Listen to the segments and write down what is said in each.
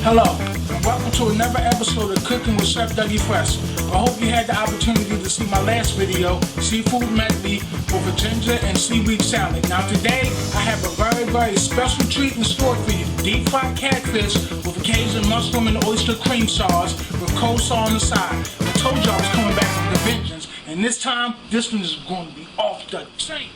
Hello, and welcome to another episode of Cooking with Chef Dougie Fresh. I hope you had the opportunity to see my last video, Seafood Medley with a ginger and seaweed salad. Now today, I have a very special treat in store for you. Deep fried catfish with a Cajun mushroom and oyster cream sauce with Cole Slaw on the side. I told you I was coming back with a vengeance, and this time, this one is going to be off the chain.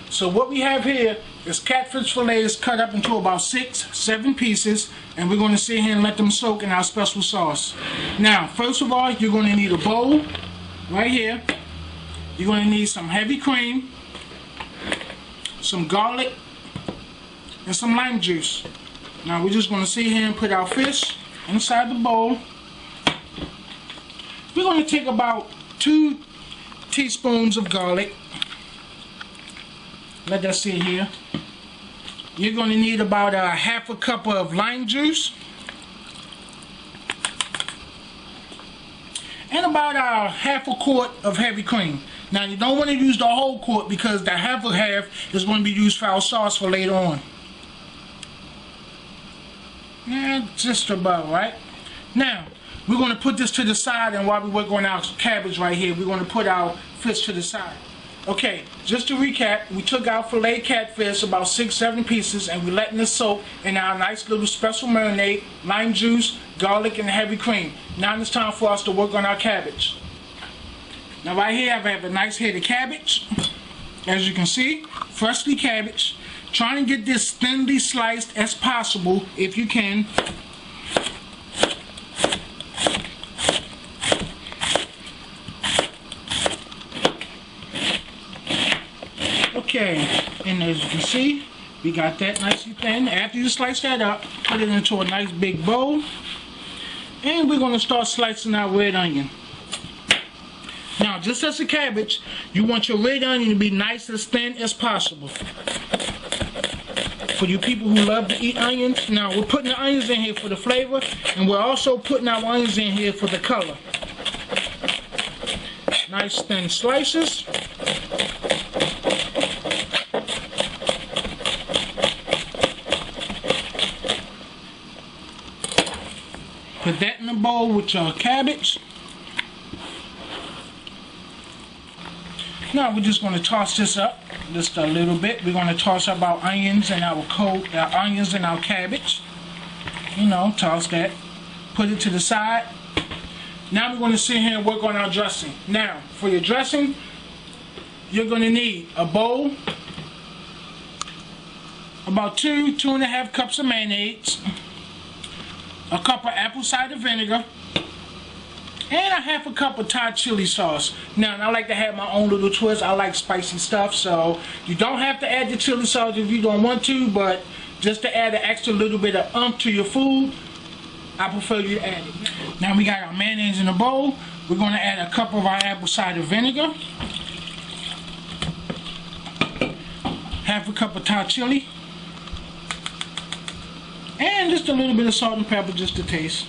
So what we have here is catfish fillets cut up into about 6-7 pieces, and we're going to sit here and let them soak in our special sauce. Now, first of all, you're going to need a bowl right here. You're going to need some heavy cream, some garlic, and some lime juice. Now we're just going to sit here and put our fish inside the bowl. We're going to take about 2 teaspoons of garlic. Let that sit here. You're going to need about a half a cup of lime juice and about a half a quart of heavy cream. Now you don't want to use the whole quart because the half is going to be used for our sauce for later on. Yeah, just about right. Now we're going to put this to the side, and while we work on our cabbage right here, we're going to put our fish to the side. Okay, just to recap, we took our filet catfish, about 6-7 pieces, and we're letting this soak in our nice little special marinade, lime juice, garlic, and heavy cream. Now it's time for us to work on our cabbage. Now right here I have a nice head of cabbage, as you can see, freshly cabbage. Trying to get this thinly sliced as possible if you can. Okay, and as you can see, we got that nicely thin. After you slice that up, put it into a nice big bowl, and we're going to start slicing our red onion. Now, just as a cabbage, you want your red onion to be nice as thin as possible. For you people who love to eat onions, now we're putting the onions in here for the flavor, and we're also putting our onions in here for the color. Nice thin slices. Put that in the bowl with your cabbage. Now we're just going to toss this up just a little bit. We're going to toss up our onions and our cabbage. You know, toss that. Put it to the side. Now we're going to sit here and work on our dressing. Now, for your dressing, you're going to need a bowl, about 2.5 cups of mayonnaise, a cup of apple cider vinegar, and a half a cup of Thai chili sauce. Now, I like to have my own little twist. I like spicy stuff, so you don't have to add the chili sauce if you don't want to, but just to add an extra little bit of oomph to your food, I prefer you to add it. Now we got our mayonnaise in the bowl. We're going to add a cup of our apple cider vinegar, half a cup of Thai chili, and just a little bit of salt and pepper just to taste.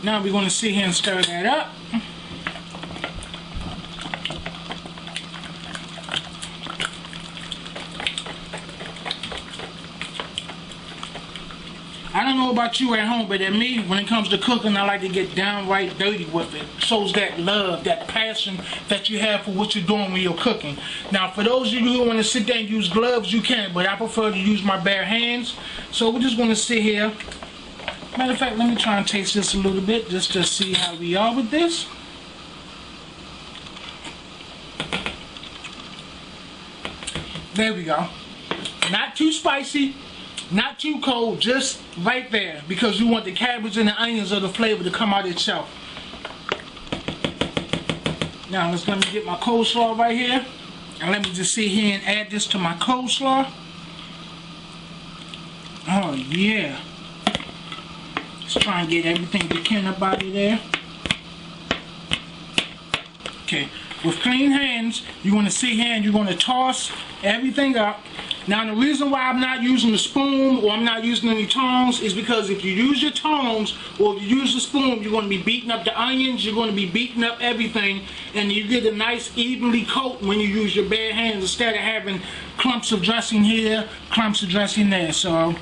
Now we're going to sit here and stir that up. I don't know about you at home, but at me, when it comes to cooking, I like to get downright dirty with it. It shows that love, that passion that you have for what you're doing when you're cooking. Now, for those of you who want to sit there and use gloves, you can, but I prefer to use my bare hands. So we're just going to sit here. Matter of fact, let me try and taste this a little bit just to see how we are with this. There we go. Not too spicy. Not too cold, just right there, because you want the cabbage and the onions of the flavor to come out itself. Now let's let me get my coleslaw right here, and let me just sit here and add this to my coleslaw. Oh yeah. Let's try and get everything we can up out of there. Okay, with clean hands, you're going to sit here and you're going to toss everything up. Now the reason why I'm not using a spoon or I'm not using any tongs is because if you use your tongs or if you use the spoon, you're going to be beating up the onions, you're going to be beating up everything, and you get a nice evenly coat when you use your bare hands instead of having clumps of dressing here, clumps of dressing there. So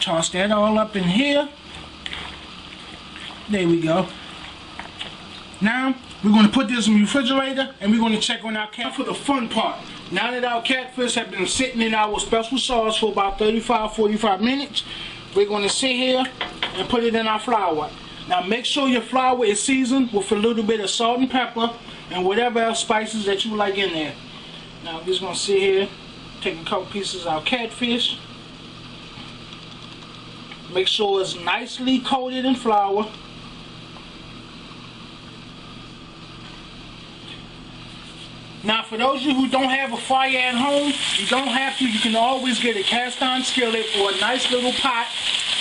Toss that all up in here. There we go. Now, we're going to put this in the refrigerator and we're going to check on our catfish. For the fun part, now that our catfish have been sitting in our special sauce for about 35-45 minutes, we're going to sit here and put it in our flour. Now make sure your flour is seasoned with a little bit of salt and pepper and whatever else spices that you like in there. Now I'm just going to sit here, take a couple pieces of our catfish. Make sure it's nicely coated in flour. Now for those of you who don't have a fire at home, you don't have to. You can always get a cast iron skillet or a nice little pot.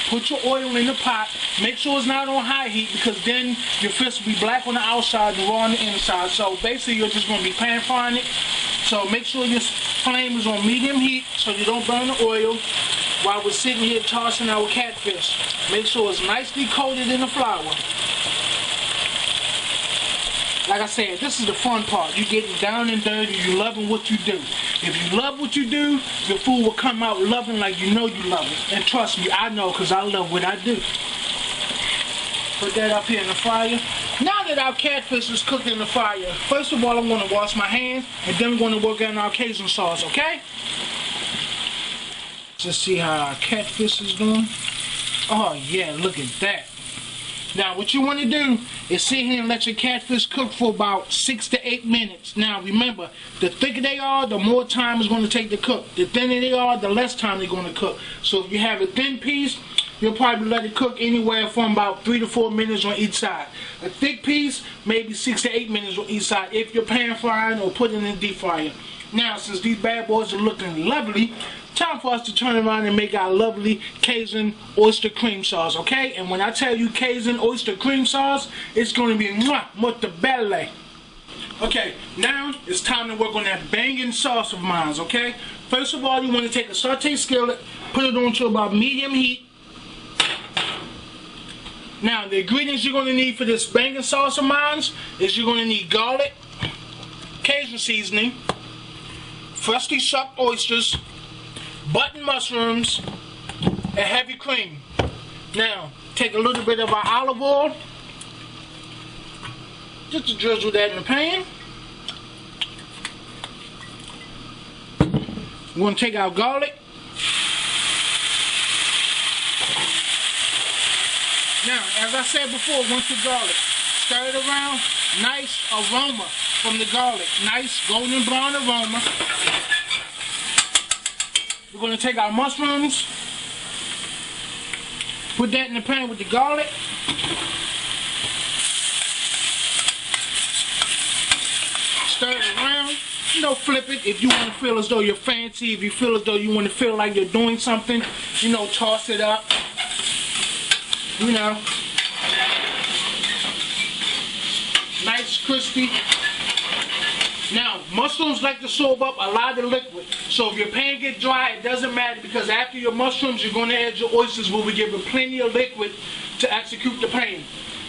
Put your oil in the pot. Make sure it's not on high heat because then your fish will be black on the outside and raw on the inside. So basically you're just going to be pan frying it. So make sure your flame is on medium heat so you don't burn the oil while we're sitting here tossing our catfish. Make sure it's nicely coated in the flour. Like I said, this is the fun part. You're getting down and dirty. You're loving what you do. If you love what you do, your food will come out loving like you know you love it. And trust me, I know because I love what I do. Put that up here in the fryer. Now that our catfish is cooked in the fryer, first of all, I'm going to wash my hands and then we're going to work on our Cajun sauce, okay? Let's see how our catfish is doing. Oh yeah, look at that. Now what you want to do is sit here and let your catfish cook for about 6 to 8 minutes. Now remember, the thicker they are, the more time it's going to take to cook. The thinner they are, the less time they're going to cook. So if you have a thin piece, you'll probably let it cook anywhere from about 3 to 4 minutes on each side. A thick piece, maybe 6 to 8 minutes on each side if you're pan frying or putting it in the deep fryer. Now since these bad boys are looking lovely, time for us to turn around and make our lovely Cajun oyster cream sauce, okay? And when I tell you Cajun oyster cream sauce, it's going to be molto belle. Okay, now it's time to work on that banging sauce of mine, okay? First of all, you want to take a saute skillet, put it on to about medium heat. Now, the ingredients you're going to need for this banging sauce of mine is you're going to need garlic, Cajun seasoning, freshly shucked oysters, button mushrooms, and heavy cream. Now, take a little bit of our olive oil, just to drizzle that in the pan. We're going to take our garlic. Now, as I said before, once the garlic, stir it around, nice aroma from the garlic, nice golden brown aroma. We're going to take our mushrooms, put that in the pan with the garlic. Stir it around. You know, flip it if you want to feel as though you're fancy. If you feel as though you want to feel like you're doing something, you know, toss it up. You know. Nice, crispy. Now, mushrooms like to soak up a lot of liquid. So if your pan gets dry, it doesn't matter because after your mushrooms, you're going to add your oysters where we give it plenty of liquid to execute the pan.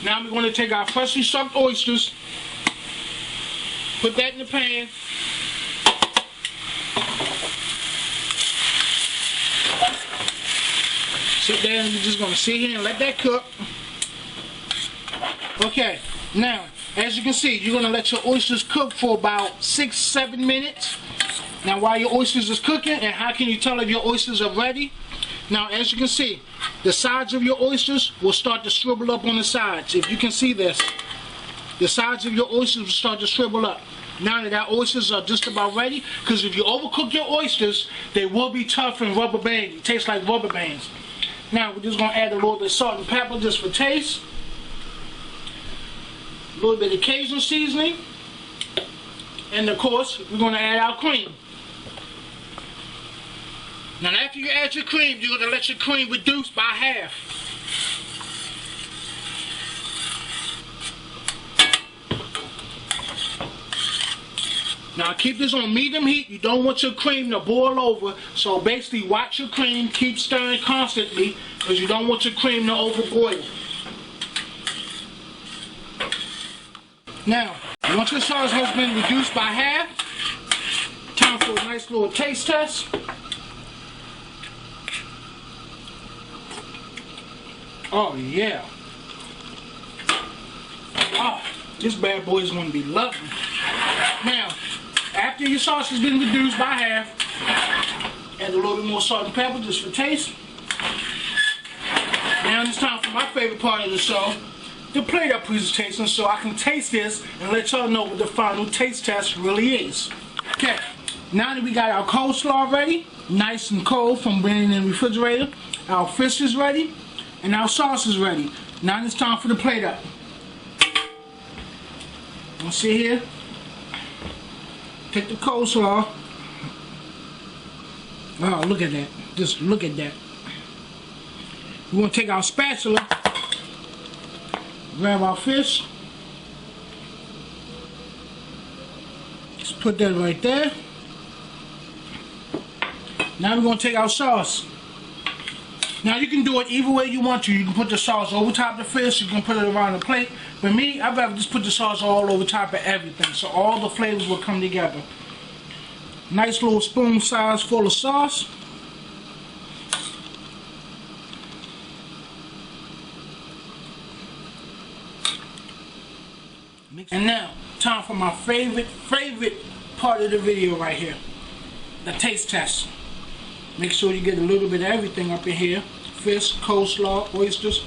Now we're going to take our freshly shucked oysters, put that in the pan. Sit there and you're just going to sit here and let that cook. Okay, now, as you can see, you're going to let your oysters cook for about 6-7 minutes. Now while your oysters is cooking, and how can you tell if your oysters are ready? Now as you can see, the sides of your oysters will start to shrivel up on the sides. If you can see this, the sides of your oysters will start to shrivel up. Now that our oysters are just about ready, because if you overcook your oysters, they will be tough and rubber bandy. It tastes like rubber bands. Now we're just going to add a little bit of salt and pepper just for taste. A little bit of Cajun seasoning, and of course we're going to add our cream. Now after you add your cream, you're going to let your cream reduce by half. Now keep this on medium heat. You don't want your cream to boil over, so basically watch your cream, keep stirring constantly because you don't want your cream to overboil. Now, once your sauce has been reduced by half, time for a nice little taste test. Oh yeah. Oh, this bad boy is going to be lovely. Now, after your sauce has been reduced by half, add a little bit more salt and pepper just for taste. Now it's time for my favorite part of the show, the plate up presentation, so I can taste this and let y'all know what the final taste test really is. Okay, now that we got our coleslaw ready, nice and cold from being in the refrigerator, our fish is ready, and our sauce is ready. Now it's time for the plate up. You see here? Take the coleslaw. Oh, look at that. Just look at that. We're going to take our spatula, grab our fish. Just put that right there. Now we're going to take our sauce. Now you can do it either way you want to. You can put the sauce over top of the fish, you can put it around the plate. But me, I'd rather just put the sauce all over top of everything, so all the flavors will come together. Nice little spoon size full of sauce. And now, time for my favorite part of the video right here. The taste test. Make sure you get a little bit of everything up in here. Fish, coleslaw, oysters.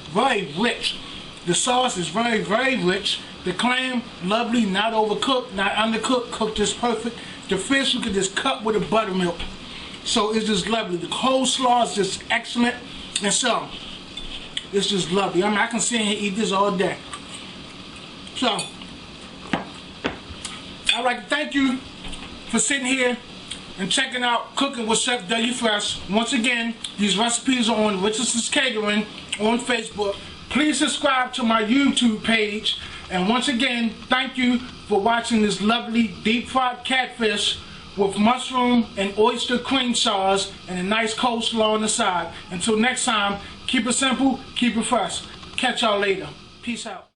Very rich. The sauce is very rich. The clam, lovely, not overcooked, not undercooked, cooked just perfect. The fish, you can just cut with a buttermilk. So it's just lovely. The coleslaw is just excellent. And so, it's just lovely. I mean, I can sit here and eat this all day. So, I'd like to thank you for sitting here and checking out Cooking with Chef Dougie Fresh. Once again, these recipes are on Richardson's Catering on Facebook. Please subscribe to my YouTube page. And once again, thank you for watching this lovely deep fried catfish with mushroom and oyster cream sauce and a nice coleslaw on the side. Until next time, keep it simple, keep it fresh. Catch y'all later. Peace out.